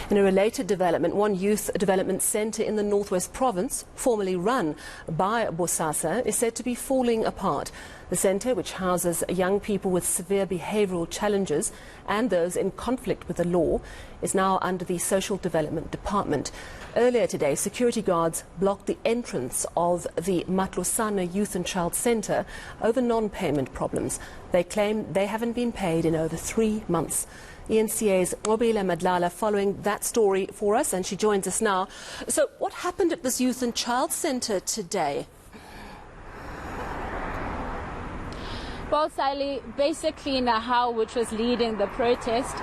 In a related development, one youth development centre in the Northwest Province, formerly run by Bosasa, is said to be falling apart. The centre, which houses young people with severe behavioural challenges and those in conflict with the law, is now under the Social Development Department. Earlier today, security guards blocked the entrance of the Matlosana Youth and Child Centre over non-payment problems. They claim they haven't been paid in over 3 months. ENCA's Nqobile Madlala following that story for us, and she joins us now. So what happened at this Youth and Child Centre today? Well, Sally, basically Nahau, which was leading the protest,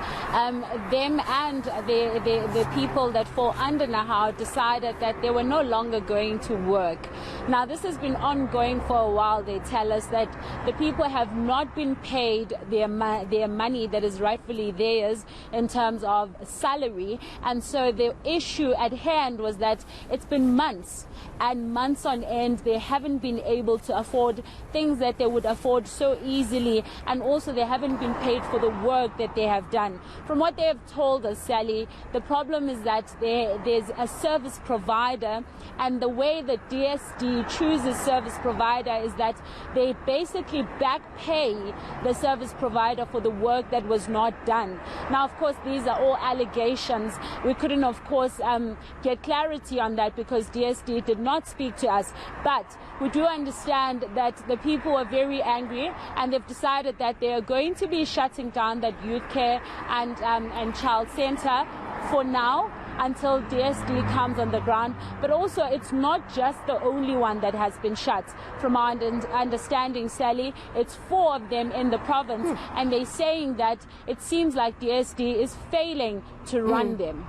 them and the people that fall under Nahau decided that they were no longer going to work. Now, this has been ongoing for a while. They tell us that the people have not been paid their money that is rightfully theirs in terms of salary. And so the issue at hand was that it's been months and months on end. They haven't been able to afford things that they would afford so easily, and also they haven't been paid for the work that they have done. From what they have told us, Sally, the problem is that there's a service provider, and the way that DSD chooses service provider is that they basically back pay the service provider for the work that was not done. Now, of course, these are all allegations. We couldn't, of course, get clarity on that because DSD did not speak to us, but we do understand that the people are very angry, and they've decided that they are going to be shutting down that youth care and child centre for now until DSD comes on the ground. But also, it's not just the only one that has been shut. From our understanding, Sally, it's 4 of them in the province, and they're saying that it seems like DSD is failing to run them.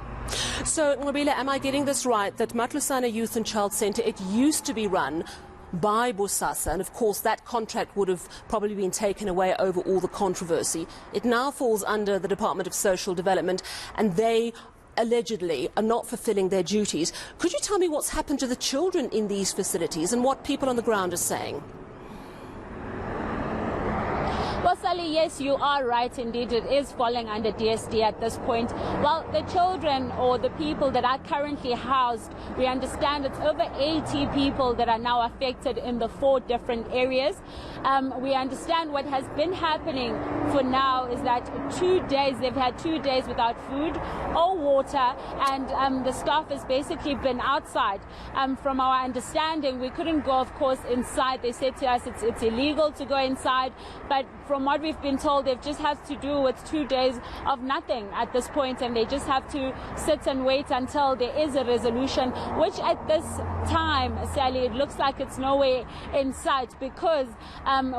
So, Nqobile, am I getting this right, that Matlosana Youth and Child Centre, it used to be run by Bosasa, and of course that contract would have probably been taken away over all the controversy. It now falls under the Department of Social Development, and they allegedly are not fulfilling their duties. Could you tell me what's happened to the children in these facilities and what people on the ground are saying? Well, Sally, yes, you are right. Indeed, it is falling under DSD at this point. Well, the children or the people that are currently housed, we understand it's over 80 people that are now affected in the 4 different areas. We understand what has been happening for now is that 2 days, they've had 2 days without food or water, and the staff has basically been outside. From our understanding, we couldn't go, of course, inside. They said to us it's illegal to go inside, but from what we've been told, they just have to do with 2 days of nothing at this point, and they just have to sit and wait until there is a resolution, which at this time, Sally, it looks like it's nowhere in sight because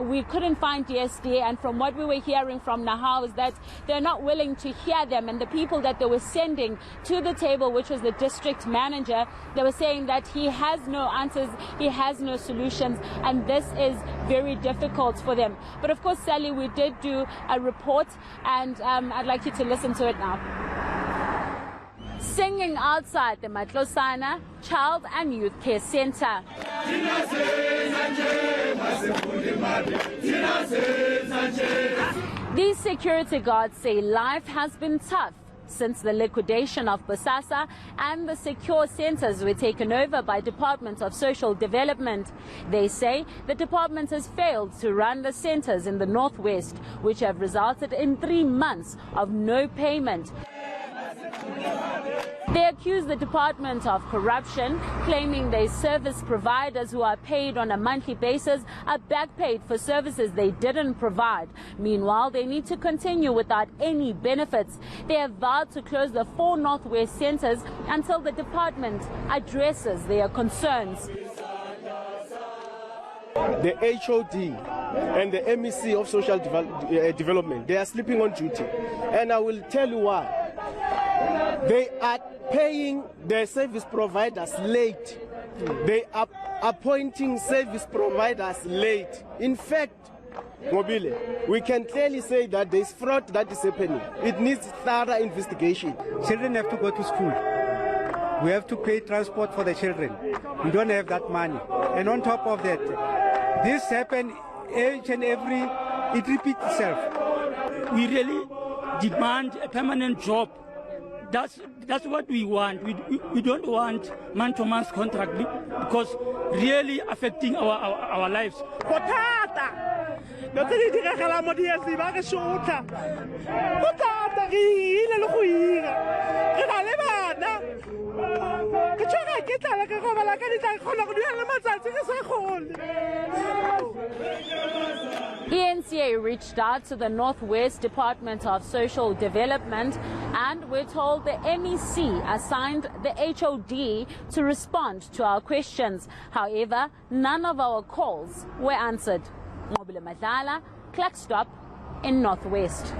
we couldn't find DSD, and from what we were hearing from Nahau is that they're not willing to hear them, and the people that they were sending to the table, which was the district manager, they were saying that he has no answers, he has no solutions, and this is very difficult for them. But of course, Sally, we did do a report, and I'd like you to listen to it now. Singing outside the Matlosana Child and Youth Care Centre. These security guards say life has been tough since the liquidation of Bosasa and the secure centres were taken over by Department of Social Development. They say the department has failed to run the centres in the Northwest, which have resulted in 3 months of no payment. They accuse the department of corruption, claiming their service providers who are paid on a monthly basis are backpaid for services they didn't provide. Meanwhile, they need to continue without any benefits. They have vowed to close the 4 Northwest centres until the department addresses their concerns. The HOD and the MEC of Social Development, they are sleeping on duty. And I will tell you why. They are paying their service providers late. They are appointing service providers late. In fact, Nqobile, we can clearly say that there is fraud that is happening. It needs thorough investigation. Children have to go to school. We have to pay transport for the children. We don't have that money. And on top of that, this happens each and every, it repeats itself. We really demand a permanent job That's what we want. We don't want man-to-man contract because really affecting our lives. ENCA reached out to the Northwest Department of Social Development, and we're told the MEC assigned the HOD to respond to our questions. However, none of our calls were answered. Nqobile Madlala, Clock Stop in Northwest.